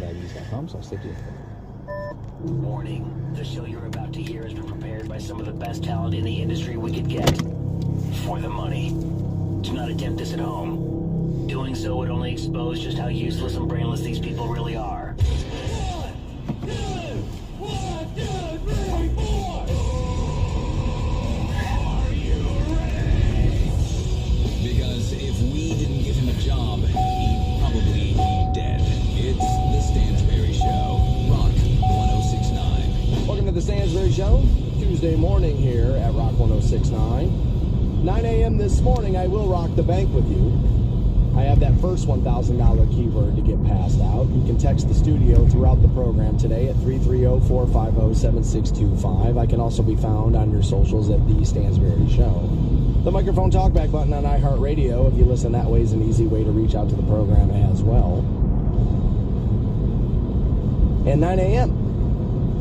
baggies.com, so stay tuned. Warning, the show you're about to hear has been prepared by some of the best talent in the industry we could get. For the money. Do not attempt this at home. Doing so would only expose just how useless and brainless these people really are. 1, 2, 3, 4. Are you ready? Because if we didn't give him a job, he'd probably be dead. It's the Stansberry Show. Rock 1069. Welcome to the Stansberry Show. Tuesday morning here at Rock 1069. 9 a.m. this morning, I will rock the bank with you. I have that first $1,000 keyword to get passed out. You can text the studio throughout the program today at 330-450-7625. I can also be found on your socials at The Stansberry Show. The microphone talkback button on iHeartRadio, if you listen that way, is an easy way to reach out to the program as well. And 9 a.m.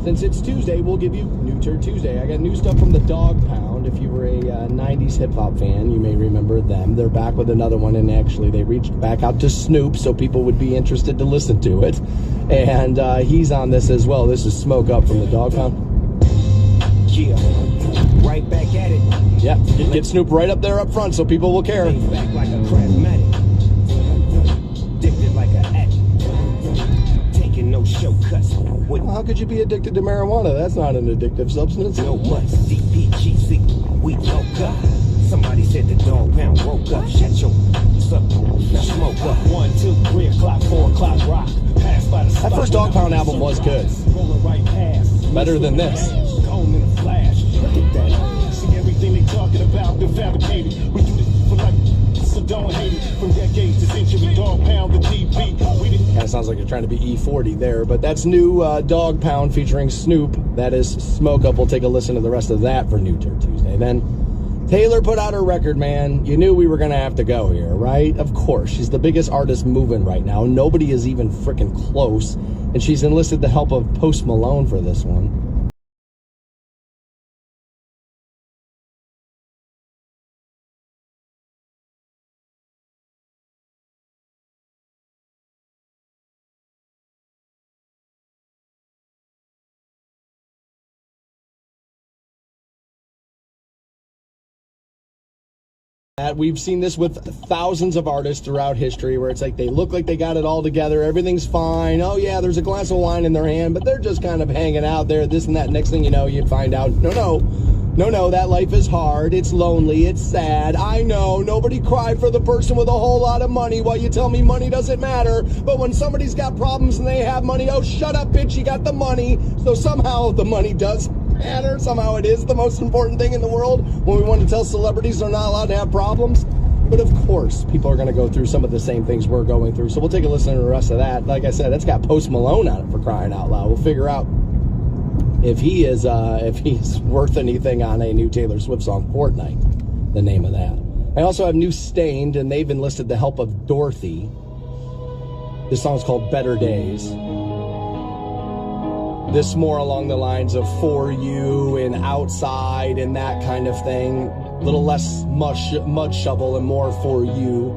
Since it's Tuesday, we'll give you New Turd Tuesday. I got new stuff from the Dog Pound. If you were a 90s hip-hop fan, you may remember them. They're back with another one, and actually they reached back out to Snoop so people would be interested to listen to it. And he's on this as well. This is Smoke Up from the Dog Pound. Yeah, right back at it. Yeah, get Snoop right up there up front so people will care. Back like a crackmatic. Addicted like an addict. Taking no shortcuts. Well, how could you be addicted to marijuana? That's not an addictive substance. No months. CPGC. We woke up. Somebody said the Dog Pound woke up. Shut your up. Now smoke up. 1, 2, 3 o'clock, 4 o'clock, rock. Pass by the That first Dog Pound album was good. Rolling right past. Better than this. Gone in a flash. Look at that. See everything they talking about, been fabricated. We do this for life, so don't hate it. From decades to century, Dog Pound, the GP. We didn't. Kind of sounds like you're trying to be E40 there, but that's new Dog Pound featuring Snoop. That is Smoke Up. We'll take a listen to the rest of that for New Turd Tuesday. Then Taylor put out her record, man. You knew we were going to have to go here, right? Of course. She's the biggest artist moving right now. Nobody is even freaking close. And she's enlisted the help of Post Malone for this one. We've seen this with thousands of artists throughout history where it's like they look like they got it all together, everything's fine, oh yeah, there's a glass of wine in their hand, but they're just kind of hanging out there, this and that. Next thing you know, you find out, no, that life is hard, it's lonely, it's sad. I know, nobody cried for the person with a whole lot of money while you tell me money doesn't matter, but when somebody's got problems and they have money, oh shut up bitch, you got the money. So somehow the money does matter. Somehow it is the most important thing in the world when we want to tell celebrities they're not allowed to have problems. But of course, people are going to go through some of the same things we're going through. So we'll take a listen to the rest of that. Like I said, that's got Post Malone on it, for crying out loud. We'll figure out if he's worth anything on a new Taylor Swift song, Fortnite, the name of that. I also have new Stained, and they've enlisted the help of Dorothy. This song's called Better Days. This more along the lines of For You and Outside and that kind of thing. A little less mud shovel and more For You.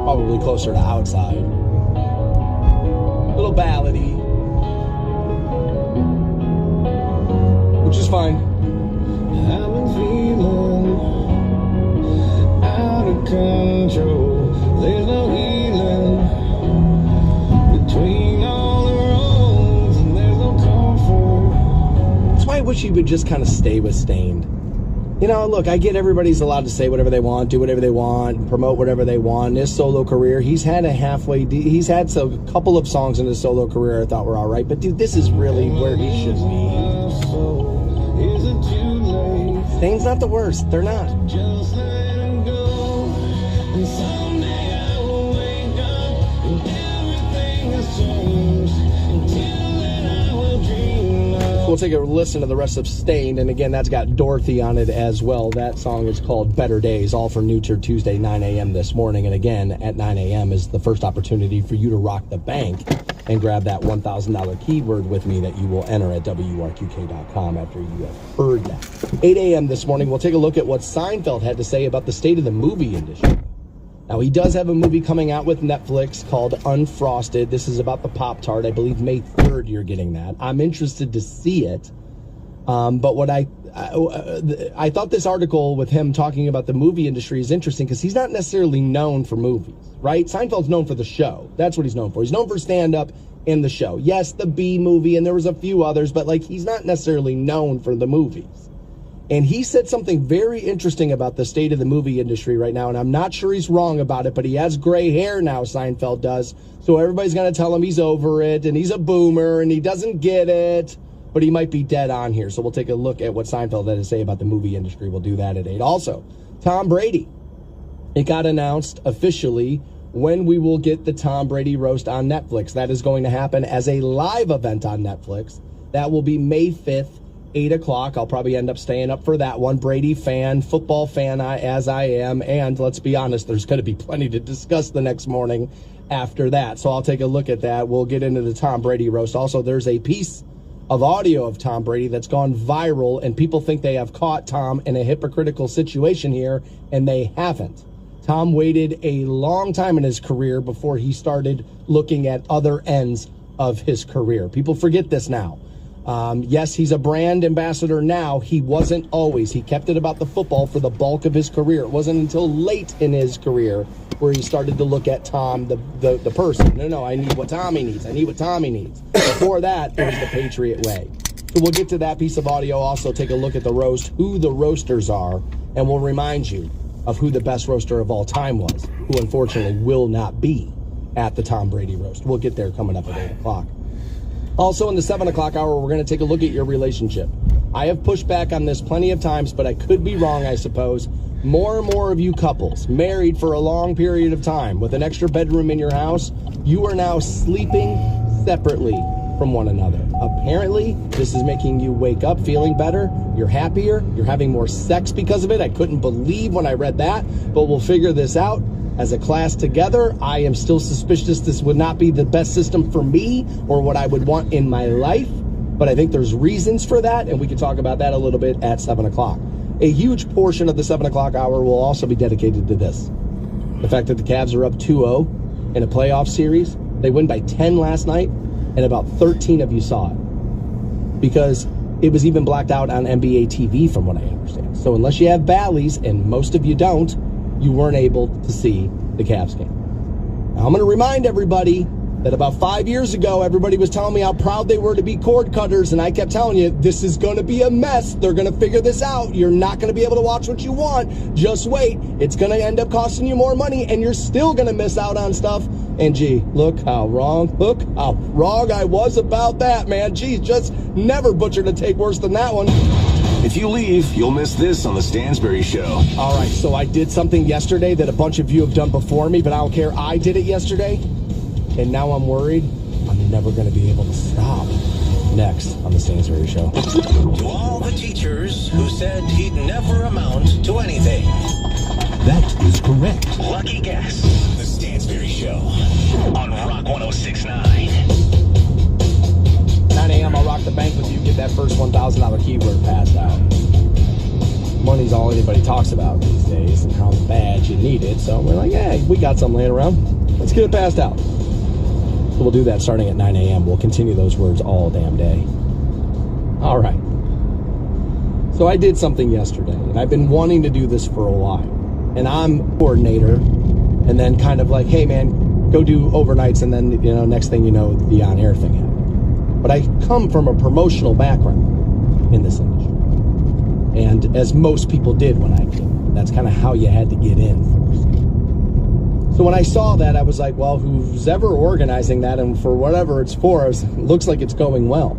Probably closer to Outside. A little ballady. Which is fine. I've been feeling out of control. There's no healing between all the roads, and there's no comfort. That's why I wish he would just kind of stay with Stained. You know, look, I get everybody's allowed to say whatever they want, do whatever they want, promote whatever they want. In his solo career, he's had a he's had a couple of songs in his solo career I thought were all right, but dude, this is really where he should be. Stain's not the worst. They're not. Just let him go, and someday I will wake up, and everything has changed. Until then I will dream of. We'll take a listen to the rest of Stained, and again, that's got Dorothy on it as well. That song is called Better Days, all for New Turd Tuesday, 9 a.m. this morning. And again, at 9 a.m. is the first opportunity for you to rock the bank and grab that $1,000 keyword with me that you will enter at WRQK.com after you have heard that. 8 a.m. this morning, we'll take a look at what Seinfeld had to say about the state of the movie industry. Now, he does have a movie coming out with Netflix called Unfrosted. This is about the Pop-Tart. I believe May 3rd you're getting that. I'm interested to see it. But what I thought this article with him talking about the movie industry is interesting because he's not necessarily known for movies, right? Seinfeld's known for the show. That's what he's known for. He's known for stand-up and the show. Yes, the B movie, and there was a few others, but like he's not necessarily known for the movies. And he said something very interesting about the state of the movie industry right now, and I'm not sure he's wrong about it, but he has gray hair now, Seinfeld does, so everybody's going to tell him he's over it, and he's a boomer, and he doesn't get it, but he might be dead on here, so we'll take a look at what Seinfeld had to say about the movie industry. We'll do that at 8. Also, Tom Brady. It got announced officially when we will get the Tom Brady roast on Netflix. That is going to happen as a live event on Netflix. That will be May 5th. 8 o'clock. I'll probably end up staying up for that one. Brady fan, football fan as I am, and let's be honest, there's going to be plenty to discuss the next morning after that. So I'll take a look at that. We'll get into the Tom Brady roast. Also, there's a piece of audio of Tom Brady that's gone viral, and people think they have caught Tom in a hypocritical situation here, and they haven't. Tom waited a long time in his career before he started looking at other ends of his career. People forget this now. Yes, he's a brand ambassador now. He wasn't always. He kept it about the football for the bulk of his career. It wasn't until late in his career where he started to look at Tom, the person. No, I need what Tommy needs. I need what Tommy needs. Before that, it was the Patriot way. So we'll get to that piece of audio. Also take a look at the roast, who the roasters are, and we'll remind you of who the best roaster of all time was, who unfortunately will not be at the Tom Brady roast. We'll get there coming up at 8 o'clock. Also, in the 7 o'clock hour, we're going to take a look at your relationship. I have pushed back on this plenty of times, but I could be wrong, I suppose. More and more of you couples, married for a long period of time, with an extra bedroom in your house, you are now sleeping separately from one another. Apparently, this is making you wake up feeling better. You're happier. You're having more sex because of it. I couldn't believe when I read that, but we'll figure this out. As a class together, I am still suspicious this would not be the best system for me or what I would want in my life, but I think there's reasons for that, and we can talk about that a little bit at 7 o'clock. A huge portion of the 7 o'clock hour will also be dedicated to this. The fact that the Cavs are up 2-0 in a playoff series. They win by 10 last night, and about 13 of you saw it. Because it was even blacked out on NBA TV from what I understand. So unless you have Bally's, and most of you don't, you weren't able to see the Cavs game. Now, I'm going to remind everybody that about 5 years ago, everybody was telling me how proud they were to be cord cutters, and I kept telling you, this is going to be a mess. They're going to figure this out. You're not going to be able to watch what you want. Just wait. It's going to end up costing you more money, and you're still going to miss out on stuff. And gee, look how wrong I was about that, man. Geez, just never butchered a take worse than that one. If you leave, you'll miss this on the Stansberry Show. All right, so I did something yesterday that a bunch of you have done before me, but I don't care. I did it yesterday, and now I'm worried I'm never going to be able to stop. Next on the Stansberry Show. To all the teachers who said he'd never amount to anything. That is correct. Lucky guess. The Stansberry Show on Rock 106.9. 9 a.m., I'll rock the bank with you. Get that first $1,000 keyword passed out. Money's all anybody talks about these days and how bad you need it. So we're like, hey, we got some laying around. Let's get it passed out. So we'll do that starting at 9 a.m. We'll continue those words all damn day. All right. So I did something yesterday, and I've been wanting to do this for a while. And I'm coordinator, and then kind of like, hey, man, go do overnights, and then, next thing you know, the on-air thing happens. But I come from a promotional background in this industry. And as most people did when I came, that's kind of how you had to get in first. So when I saw that, I was like, well, who's ever organizing that, and for whatever it's for, it looks like it's going well.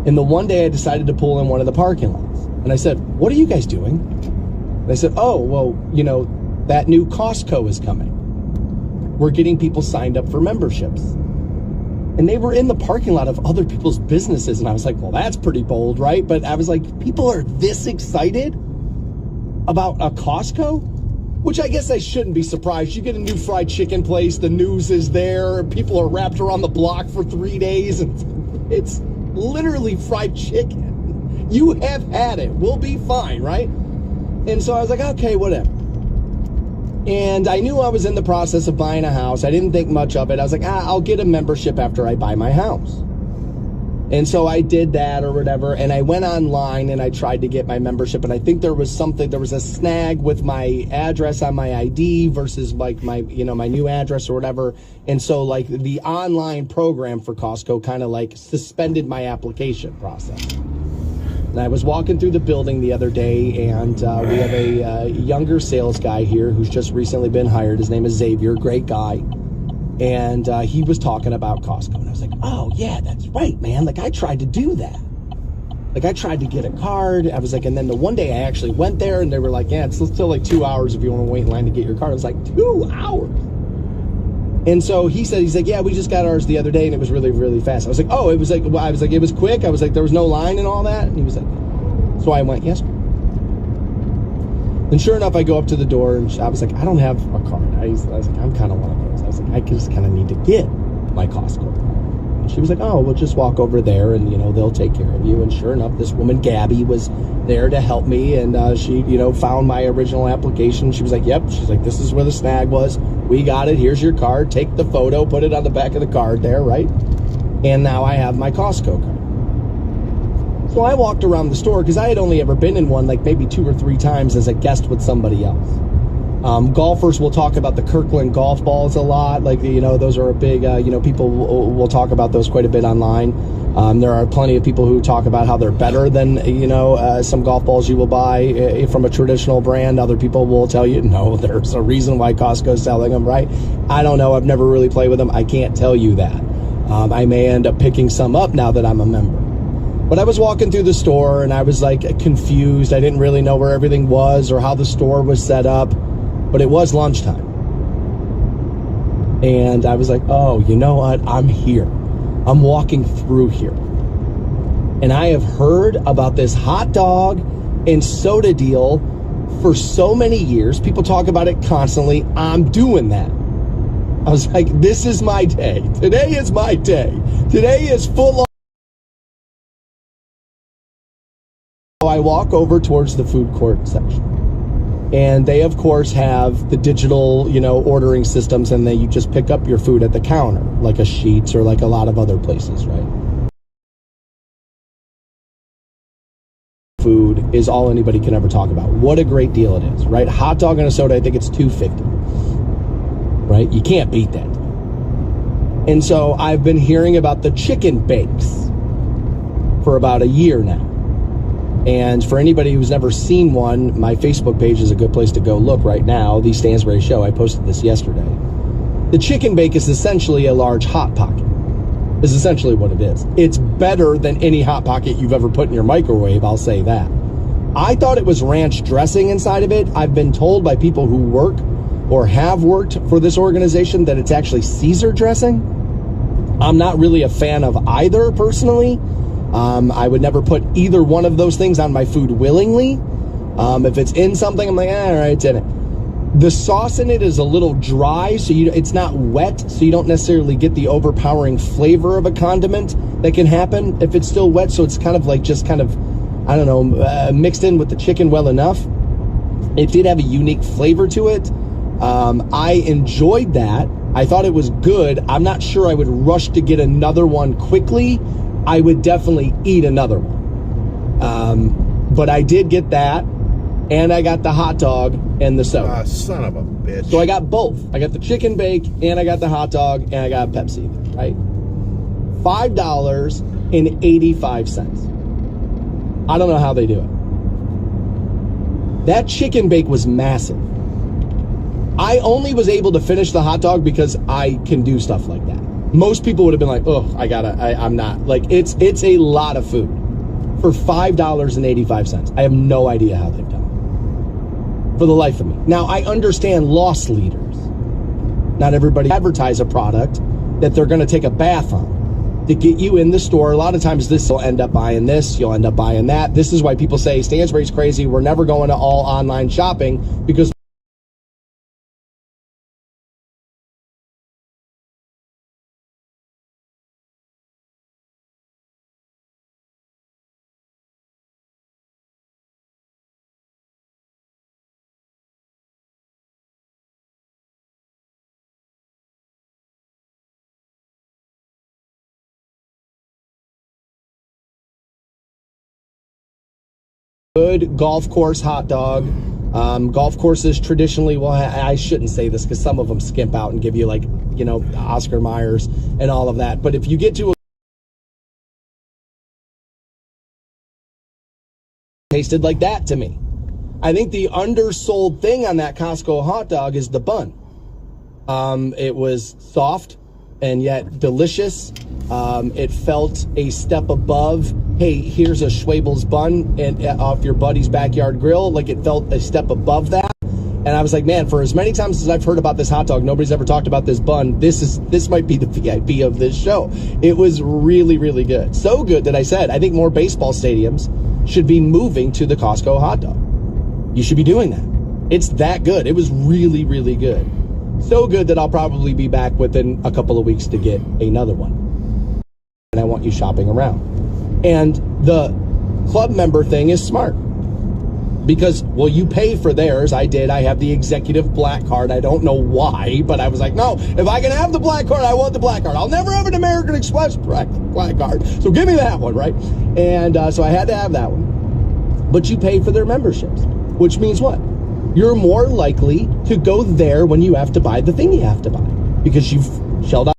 And the one day I decided to pull in one of the parking lots. And I said, what are you guys doing? And they said, oh, well, that new Costco is coming. We're getting people signed up for memberships. And they were in the parking lot of other people's businesses. And I was like, well, that's pretty bold, right? But I was like, people are this excited about a Costco? Which I guess I shouldn't be surprised. You get a new fried chicken place, the news is there, people are wrapped around the block for 3 days, and it's literally fried chicken. You have had it. We'll be fine, right? And so I was like, okay, whatever. And I knew I was in the process of buying a house. I didn't think much of it. I was like, I'll get a membership after I buy my house. And so I did that or whatever, and I went online and I tried to get my membership, and I think there was a snag with my address on my ID versus like my new address or whatever. And so like the online program for Costco kind of like suspended my application process. And I was walking through the building the other day, and we have a younger sales guy here who's just recently been hired. His name is Xavier, great guy. And he was talking about Costco. And I was like, oh, yeah, that's right, man. Like, I tried to do that. Like, I tried to get a card. I was like, and then the one day I actually went there, and they were like, yeah, it's still like 2 hours if you want to wait in line to get your card. I was like, 2 hours? And so he's like, yeah, we just got ours the other day, and it was really, really fast. I was like, oh, it was like, well, I was like, it was quick. I was like, there was no line and all that. And he was like, so I went, yes. And sure enough, I go up to the door, and I was like, I don't have a card. I was like, I'm kind of one of those. I was like, I just kind of need to get my Costco card. And she was like, oh, we'll just walk over there, and, they'll take care of you. And sure enough, this woman, Gabby, was there to help me, and she, found my original application. She was like, yep. She's like, this is where the snag was. We got it. Here's your card. Take the photo, put it on the back of the card there, right? And now I have my Costco card. So I walked around the store because I had only ever been in one like maybe 2 or 3 times as a guest with somebody else. Golfers will talk about the Kirkland golf balls a lot. Like, those are a big, people will talk about those quite a bit online. There are plenty of people who talk about how they're better than, some golf balls you will buy from a traditional brand. Other people will tell you, no, there's a reason why Costco's selling them, right? I don't know. I've never really played with them. I can't tell you that. I may end up picking some up now that I'm a member. But I was walking through the store, and I was like confused. I didn't really know where everything was or how the store was set up, but it was lunchtime. And I was like, oh, you know what? I'm here. I'm walking through here. And I have heard about this hot dog and soda deal for so many years. People talk about it constantly. I'm doing that. I was like, this is my day. Today is my day. Today is full on. I walk over towards the food court section, and they of course have the digital, ordering systems, and then you just pick up your food at the counter, like a Sheetz or like a lot of other places, right? Food is all anybody can ever talk about. What a great deal it is, right? Hot dog and a soda, I think it's $2.50, right? You can't beat that. And so I've been hearing about the chicken bakes for about a year now. And for anybody who's never seen one, my Facebook page is a good place to go look right now. The Stansbury Show. I posted this yesterday. The chicken bake is essentially a large Hot Pocket. Is essentially what it is. It's better than any Hot Pocket you've ever put in your microwave, I'll say that. I thought it was ranch dressing inside of it. I've been told by people who work or have worked for this organization that it's actually Caesar dressing. I'm not really a fan of either personally. I would never put either one of those things on my food willingly. If it's in something, I'm like, all right, it's in it. The sauce in it is a little dry, so it's not wet, so you don't necessarily get the overpowering flavor of a condiment that can happen if it's still wet. So it's kind of like I don't know, mixed in with the chicken well enough. It did have a unique flavor to it. I enjoyed that. I thought it was good. I'm not sure I would rush to get another one quickly. I would definitely eat another one. But I did get that, and I got the hot dog and the soda. Son of a bitch. So I got both. I got the chicken bake, and I got the hot dog, and I got Pepsi, right? $5.85. I don't know how they do it. That chicken bake was massive. I only was able to finish the hot dog because I can do stuff like that. Most people would have been like, oh, I'm not. Like, it's a lot of food for $5.85. I have no idea how they've done it. For the life of me. Now, I understand loss leaders. Not everybody advertise a product that they're going to take a bath on to get you in the store. A lot of times this will end up buying this, you'll end up buying that. This is why people say Stansbury's crazy. We're never going to all online shopping, because good golf course hot dog. Golf courses traditionally, well, I shouldn't say this because some of them skimp out and give you like, you know, Oscar Myers and all of that. But if you get to a tasted like that to me. I think the undersold thing on that Costco hot dog is the bun. It was soft and yet delicious. It felt a step above, hey, here's a Schwabel's bun and off your buddy's backyard grill. Like, it felt a step above that. And I was like, man, for as many times as I've heard about this hot dog, nobody's ever talked about this bun. This might be the VIP of this show. It was really, really good. So good that I said, I think more baseball stadiums should be moving to the Costco hot dog. You should be doing that. It's that good. It was really, really good. So good that I'll probably be back within a couple of weeks to get another one. And I want you shopping around. And the club member thing is smart. Because, well, you pay for theirs. I did. I have the executive black card. I don't know why, but I was like, no, if I can have the black card, I want the black card. I'll never have an American Express black card. So give me that one, right? And so I had to have that one. But you pay for their memberships, which means what? You're more likely to go there when you have to buy the thing you have to buy because you've shelled out.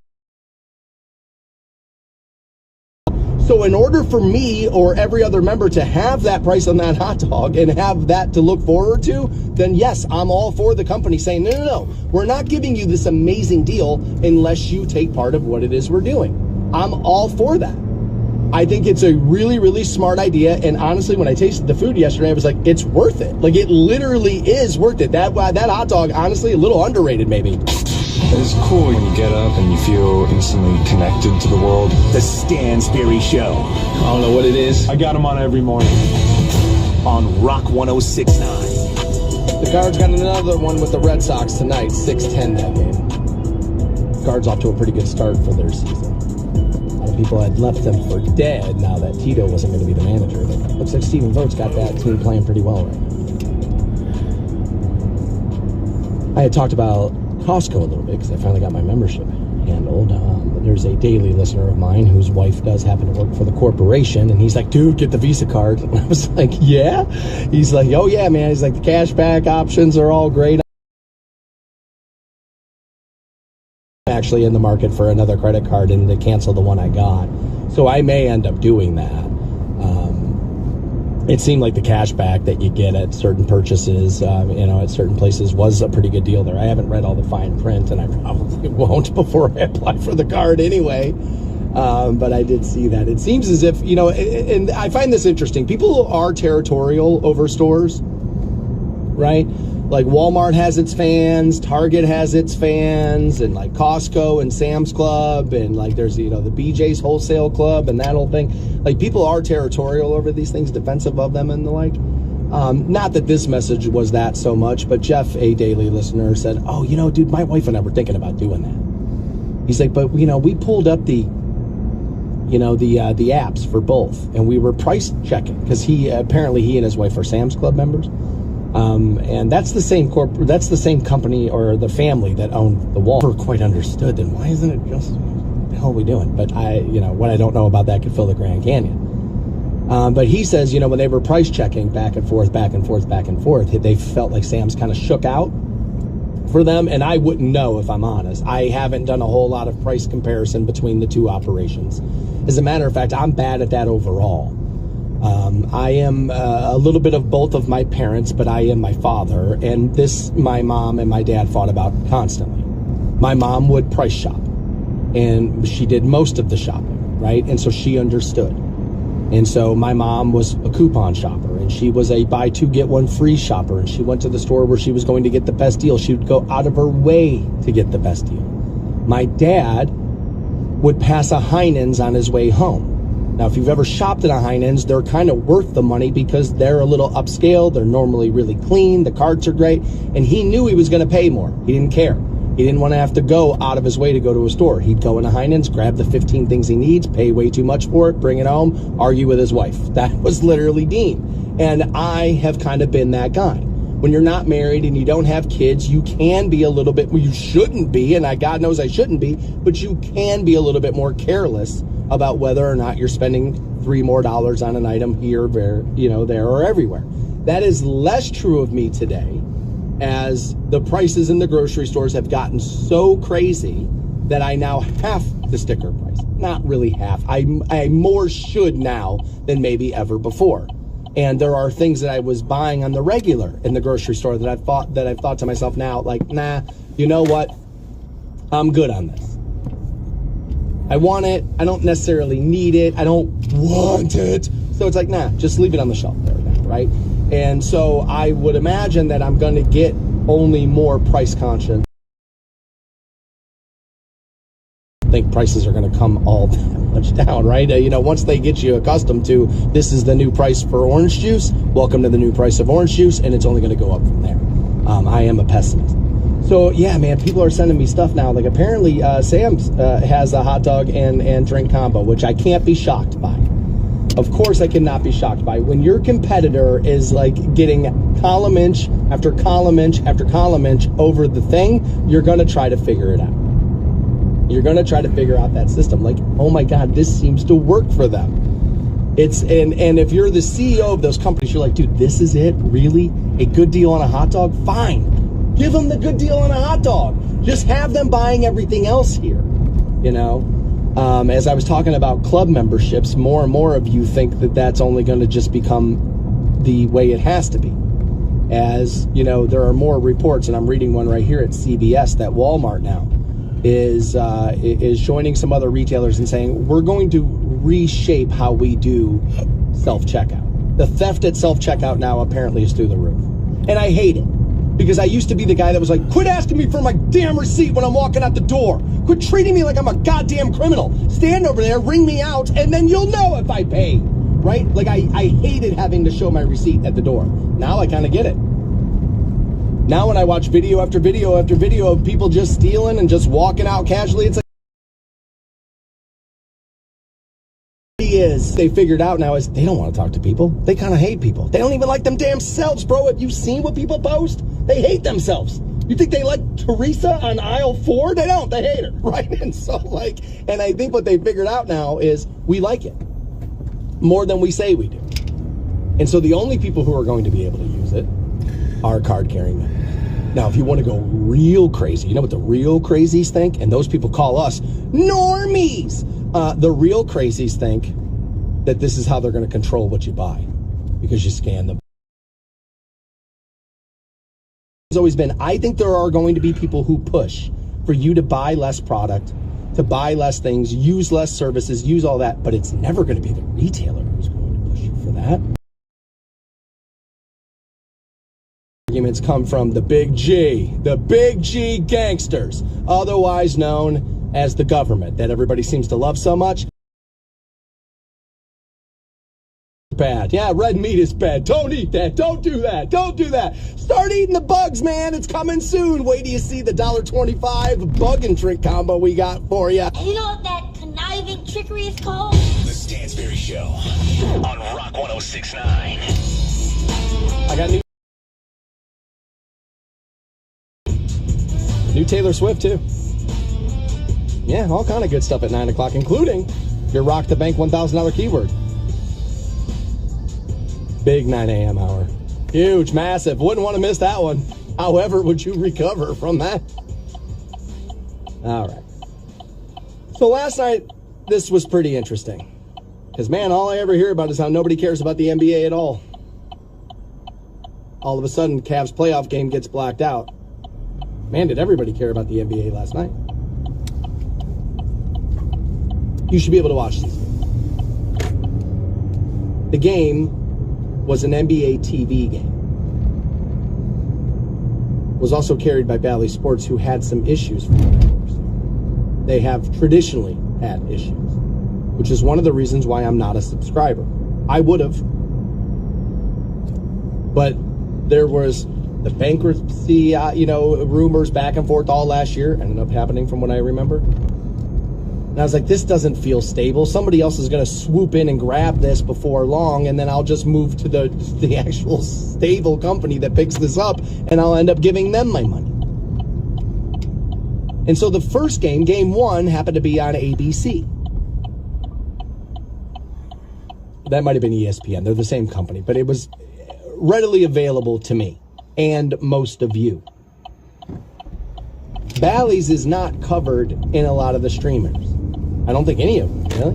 So in order for me or every other member to have that price on that hot dog and have that to look forward to, then yes, I'm all for the company saying, no, we're not giving you this amazing deal unless you take part of what it is we're doing. I'm all for that. I think it's a really, really smart idea. And honestly, when I tasted the food yesterday, I was like, it's worth it. Like, it literally is worth it. That hot dog, honestly, a little underrated maybe. It's cool when you get up and you feel instantly connected to the world. The Stansberry Show. I don't know what it is. I got them on every morning. On Rock 1069. The Cards got another one with the Red Sox tonight, 6-10 that game. Cards off to a pretty good start for their season. A lot of people had left them for dead now that Tito wasn't going to be the manager. But looks like Steven Vogt's got that team playing pretty well right now. I had talked about Costco a little bit because I finally got my membership handled. There's a daily listener of mine whose wife does happen to work for the corporation, and he's like, dude, get the Visa card. And I was like, yeah? He's like, oh yeah, man. He's like, the cashback options are all great. I'm actually in the market for another credit card and to cancel the one I got. So I may end up doing that. It seemed like the cash back that you get at certain purchases, at certain places was a pretty good deal there. I haven't read all the fine print, and I probably won't before I apply for the card anyway. But I did see that. It seems as if, and I find this interesting. People are territorial over stores, right? Like Walmart has its fans, Target has its fans, and like Costco and Sam's Club, and like there's, the BJ's Wholesale Club and that whole thing. Like, people are territorial over these things, defensive of them and the like. Not that this message was that so much, but Jeff, a daily listener, said, oh, dude, my wife and I were thinking about doing that. He's like, but, we pulled up the apps for both, and we were price checking because he and his wife are Sam's Club members. And that's the same that's the same company or the family that owned the wall. Never quite understood, then why isn't it just, what the hell are we doing? But what I don't know about that could fill the Grand Canyon. But he says, when they were price checking back and forth, they felt like Sam's kind of shook out for them. And I wouldn't know, if I'm honest. I haven't done a whole lot of price comparison between the two operations. As a matter of fact, I'm bad at that overall. I am a little bit of both of my parents, but I am my father, and this my mom and my dad fought about constantly. My mom would price shop, and she did most of the shopping, right? And so she understood. And so my mom was a coupon shopper, and she was a buy two get one free shopper, and she went to the store where she was going to get the best deal. She would go out of her way to get the best deal. My dad would pass a Heinen's on his way home. Now, if you've ever shopped at a Heinen's, they're kind of worth the money because they're a little upscale. They're normally really clean. The carts are great. And he knew he was going to pay more. He didn't care. He didn't want to have to go out of his way to go to a store. He'd go into Heinen's, grab the 15 things he needs, pay way too much for it, bring it home, argue with his wife. That was literally Dean. And I have kind of been that guy. When you're not married and you don't have kids, you can be a little bit, well, you shouldn't be, and God knows I shouldn't be, but you can be a little bit more careless about whether or not you're spending $3 more on an item here, there, or everywhere. That is less true of me today, as the prices in the grocery stores have gotten so crazy that I now have the sticker price. Not really half. I more should now than maybe ever before. And there are things that I was buying on the regular in the grocery store that I've thought to myself now, like, nah, you know what? I'm good on this. I want it. I don't necessarily need it. I don't want it. So it's like, nah, just leave it on the shelf there now, right? And so I would imagine that I'm going to get only more price conscious. I think prices are going to come all that much down, right? Once they get you accustomed to this is the new price for orange juice, welcome to the new price of orange juice, and it's only going to go up from there. I am a pessimist. So yeah, man, people are sending me stuff now. Like apparently Sam's has a hot dog and drink combo, which I can't be shocked by. Of course I cannot be shocked by. When your competitor is like getting column inch after column inch after column inch over the thing, you're going to try to figure it out. You're going to try to figure out that system. Like, oh my God, this seems to work for them. And if you're the CEO of those companies, you're like, dude, this is it? Really? A good deal on a hot dog? Fine. Give them the good deal on a hot dog. Just have them buying everything else here. As I was talking about club memberships, more and more of you think that that's only going to just become the way it has to be. As, there are more reports, and I'm reading one right here at CBS, that Walmart now is joining some other retailers and saying, we're going to reshape how we do self-checkout. The theft at self-checkout now apparently is through the roof. And I hate it. Because I used to be the guy that was like, quit asking me for my damn receipt when I'm walking out the door. Quit treating me like I'm a goddamn criminal. Stand over there, ring me out, and then you'll know if I paid. Right? Like, I hated having to show my receipt at the door. Now I kind of get it. Now when I watch video after video after video of people just stealing and just walking out casually, it's like, they figured out now is they don't want to talk to people. They kind of hate people. They don't even like them damn selves, bro. Have you seen what people post? They hate themselves. You think they like Teresa on aisle 4? They don't. They hate her, right? And so and I think what they figured out now is we like it more than we say we do. And so the only people who are going to be able to use it are card-carrying men. Now, if you want to go real crazy, you know what the real crazies think? And those people call us normies. The real crazies think that this is how they're going to control what you buy because you scan them. It's always been, I think there are going to be people who push for you to buy less product, to buy less things, use less services, use all that, but it's never going to be the retailer who's going to push you for that. Arguments come from the big G gangsters, otherwise known as the government, that everybody seems to love so much. Bad. Yeah, red meat is bad. Don't eat that. Don't do that. Don't do that. Start eating the bugs, man. It's coming soon. Wait till you see the $1.25 bug and drink combo we got for you. And you know what that conniving trickery is called? The Stansberry Show on Rock 106.9. I got new Taylor Swift, too. Yeah, all kind of good stuff at 9 o'clock, including your Rock the Bank $1,000 keyword. Big 9 a.m. hour. Huge, massive. Wouldn't want to miss that one. However, would you recover from that? All right. So last night, this was pretty interesting. Because, man, all I ever hear about is how nobody cares about the NBA at all. All of a sudden, Cavs playoff game gets blacked out. Man, did everybody care about the NBA last night. You should be able to watch this. The game was an NBA TV game. Was also carried by Bally Sports, who had some issues from what I understand. They have traditionally had issues, which is one of the reasons why I'm not a subscriber. I would have, but there was the bankruptcy, rumors back and forth all last year. Ended up happening from what I remember. And I was like, this doesn't feel stable. Somebody else is going to swoop in and grab this before long, and then I'll just move to the actual stable company that picks this up, and I'll end up giving them my money. And so the first game, game 1, happened to be on ABC. that might have been ESPN. They're the same company, but it was readily available to me and most of you. Bally's is not covered in a lot of the streamers. I don't think any of them, really.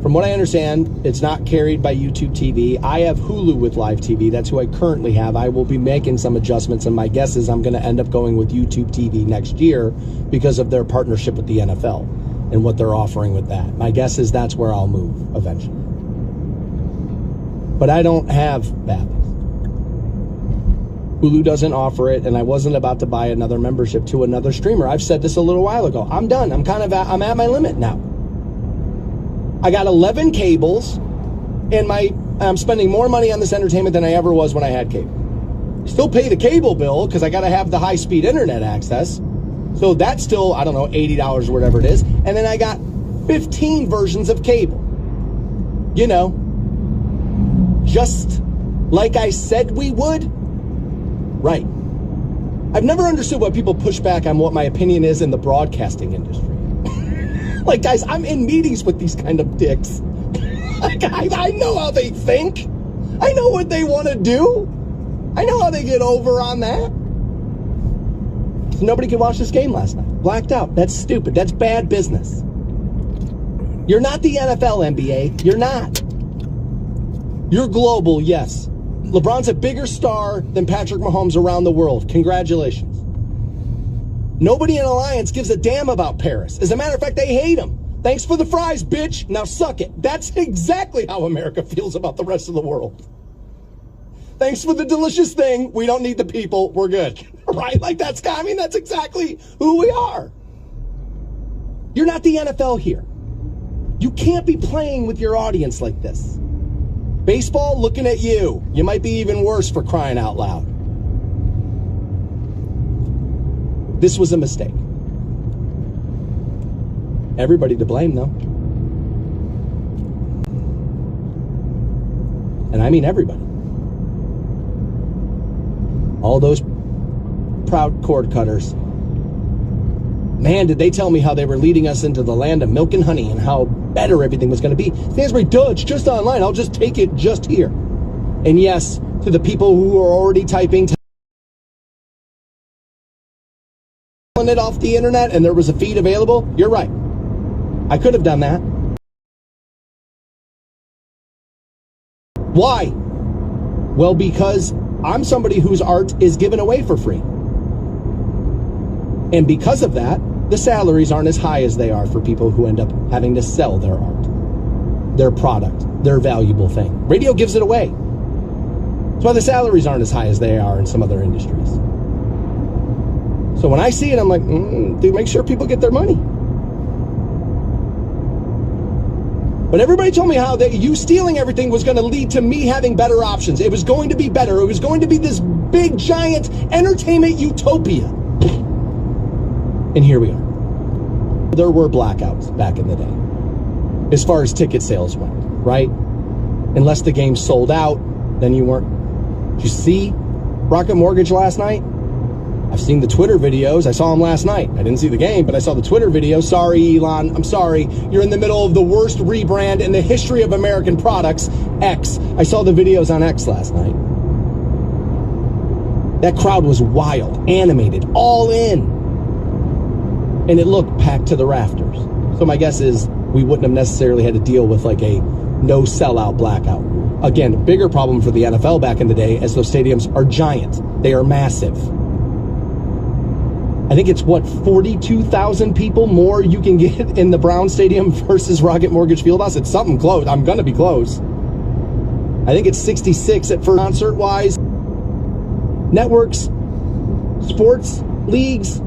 From what I understand, it's not carried by YouTube TV. I have Hulu with live TV. That's who I currently have. I will be making some adjustments, and my guess is I'm going to end up going with YouTube TV next year because of their partnership with the NFL and what they're offering with that. My guess is that's where I'll move eventually. But I don't have Bally's. Hulu doesn't offer it, and I wasn't about to buy another membership to another streamer. I've said this a little while ago. I'm done. I'm at my limit now. I got 11 cables, and I'm spending more money on this entertainment than I ever was when I had cable. Still pay the cable bill because I got to have the high-speed internet access. So that's still, I don't know, $80 or whatever it is. And then I got 15 versions of cable. You know, just like I said we would. Right. I've never understood why people push back on what my opinion is in the broadcasting industry. Like, guys, I'm in meetings with these kind of dicks. Like, I know how they think. I know what they want to do. I know how they get over on that. So nobody could watch this game last night. Blacked out. That's stupid. That's bad business. You're not the NFL, NBA. You're not. You're global, yes. LeBron's a bigger star than Patrick Mahomes around the world. Congratulations. Nobody in Alliance gives a damn about Paris. As a matter of fact, they hate him. Thanks for the fries, bitch. Now suck it. That's exactly how America feels about the rest of the world. Thanks for the delicious thing. We don't need the people. We're good. Right? Like that's exactly who we are. You're not the NFL here. You can't be playing with your audience like this. Baseball, looking at you. You might be even worse, for crying out loud. This was a mistake. Everybody to blame, though. And I mean everybody. All those proud cord cutters. Man, did they tell me how they were leading us into the land of milk and honey and how better everything was going to be. Stansbury, duh, it's just online. I'll just take it just here. And yes, to the people who are already typing it off the internet and there was a feed available, you're right. I could have done that. Why? Well, because I'm somebody whose art is given away for free. And because of that, the salaries aren't as high as they are for people who end up having to sell their art, their product, their valuable thing. Radio gives it away. That's why the salaries aren't as high as they are in some other industries. So when I see it, I'm like, dude, make sure people get their money. But everybody told me how you stealing everything was going to lead to me having better options. It was going to be better. It was going to be this big, giant entertainment utopia. And here we are. There were blackouts back in the day, as far as ticket sales went, right? Unless the game sold out, then you weren't. Did you see Rocket Mortgage last night? I've seen the Twitter videos. I saw them last night. I didn't see the game, but I saw the Twitter video. Sorry, Elon. I'm sorry. You're in the middle of the worst rebrand in the history of American products, X. I saw the videos on X last night. That crowd was wild, animated, all in. And it looked packed to the rafters. So my guess is we wouldn't have necessarily had to deal with like a no sellout blackout. Again, bigger problem for the NFL back in the day, as those stadiums are giant. They are massive. I think it's, 42,000 people more you can get in the Brown Stadium versus Rocket Mortgage Fieldhouse? It's something close. I'm going to be close. I think it's 66 at first concert-wise. Networks, sports, leagues.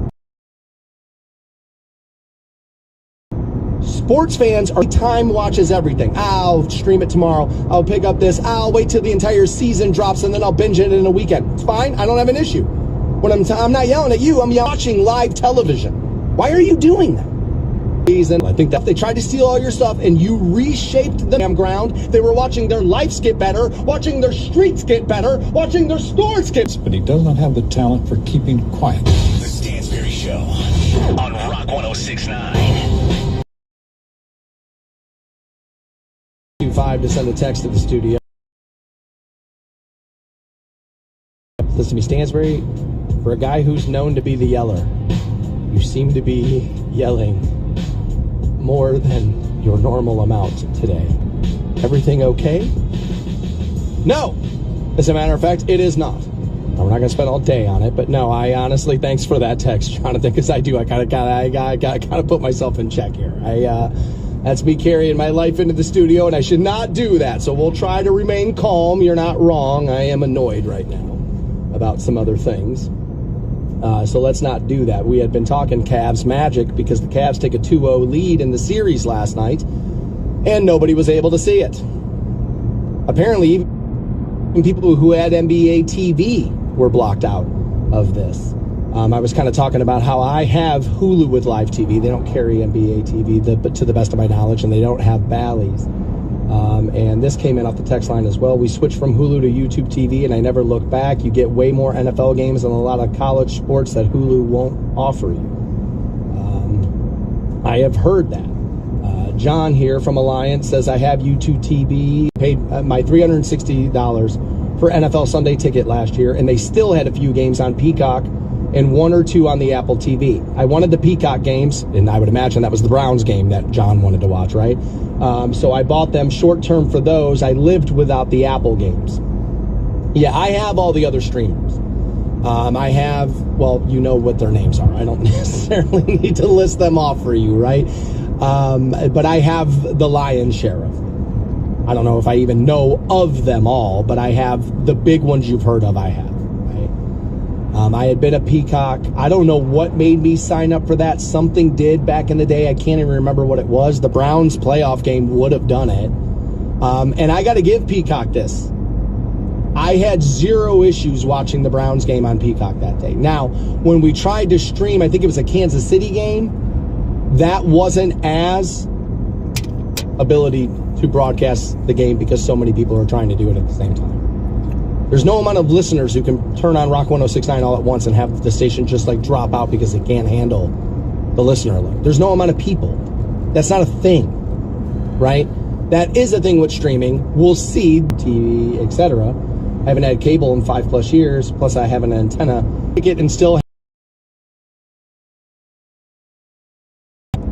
Sports fans are time watches everything. I'll stream it tomorrow. I'll pick up this. I'll wait till the entire season drops and then I'll binge it in a weekend. It's fine. I don't have an issue. When I'm not yelling at you, I'm watching live television. Why are you doing that? I think that they tried to steal all your stuff and you reshaped the damn ground. They were watching their lives get better, watching their streets get better, watching their stores get... But he does not have the talent for keeping quiet. The Stansbury Show on Rock 106.9. 415 to send a text to the studio. Listen to me, Stansbury, for a guy who's known to be the yeller, you seem to be yelling more than your normal amount today. Everything okay? No! As a matter of fact, it is not. Now, we're not going to spend all day on it, but no, I honestly, thanks for that text, Jonathan, because I gotta put myself in check here. That's me carrying my life into the studio, and I should not do that. So we'll try to remain calm. You're not wrong. I am annoyed right now about some other things. So let's not do that. We had been talking Cavs Magic because the Cavs take a 2-0 lead in the series last night, and nobody was able to see it. Apparently, even people who had NBA TV were blocked out of this. I was kind of talking about how I have Hulu with live TV. They don't carry NBA TV, but to the best of my knowledge, and they don't have Bally's. And this came in off the text line as well. We switched from Hulu to YouTube TV, and I never look back. You get way more NFL games and a lot of college sports that Hulu won't offer you. I have heard that. John here from Alliance says, I have YouTube TV, paid my $360 for NFL Sunday ticket last year, and they still had a few games on Peacock and 1 or 2 on the Apple TV. I wanted the Peacock games, and I would imagine that was the Browns game that John wanted to watch, right? So I bought them short-term for those. I lived without the Apple games. Yeah, I have all the other streamers. I have, well, you know what their names are. I don't necessarily need to list them off for you, right? But I have the lion's share of them. I don't know if I even know of them all, but I have the big ones you've heard of, I have. I had been a Peacock. I don't know what made me sign up for that. Something did back in the day. I can't even remember what it was. The Browns playoff game would have done it. And I got to give Peacock this. I had 0 issues watching the Browns game on Peacock that day. Now, when we tried to stream, I think it was a Kansas City game, that wasn't as ability to broadcast the game because so many people are trying to do it at the same time. There's no amount of listeners who can turn on Rock 106.9 all at once and have the station just like drop out because it can't handle the listener alert. There's no amount of people. That's not a thing, right? That is a thing with streaming. We'll see TV, etc. I haven't had cable in 5+ years, plus I have an antenna ticket and still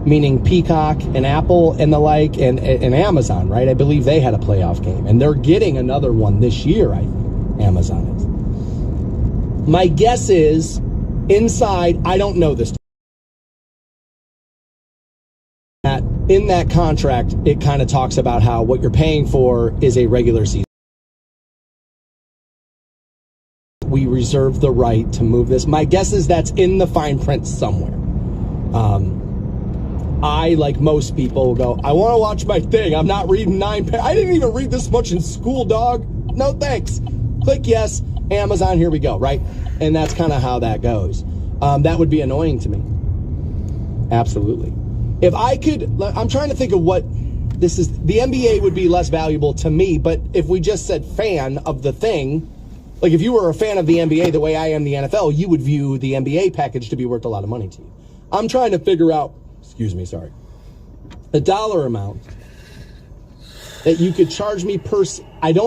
meaning Peacock and Apple and the like and Amazon, right? I believe they had a playoff game, and they're getting another one this year, I think. Amazon is. My guess is inside, I don't know this. In that contract, it kind of talks about how what you're paying for is a regular season. We reserve the right to move this. My guess is that's in the fine print somewhere. I, like most people, go, I want to watch my thing. I'm not reading 9 I didn't even read this much in school, dog. No thanks. Click yes, Amazon, here we go, right? And that's kind of how that goes. That would be annoying to me. Absolutely. If I could, I'm trying to think of what this is. The NBA would be less valuable to me, but if we just said fan of the thing, like if you were a fan of the NBA the way I am the NFL, you would view the NBA package to be worth a lot of money to you. I'm trying to figure out, the dollar amount that you could charge me per, I don't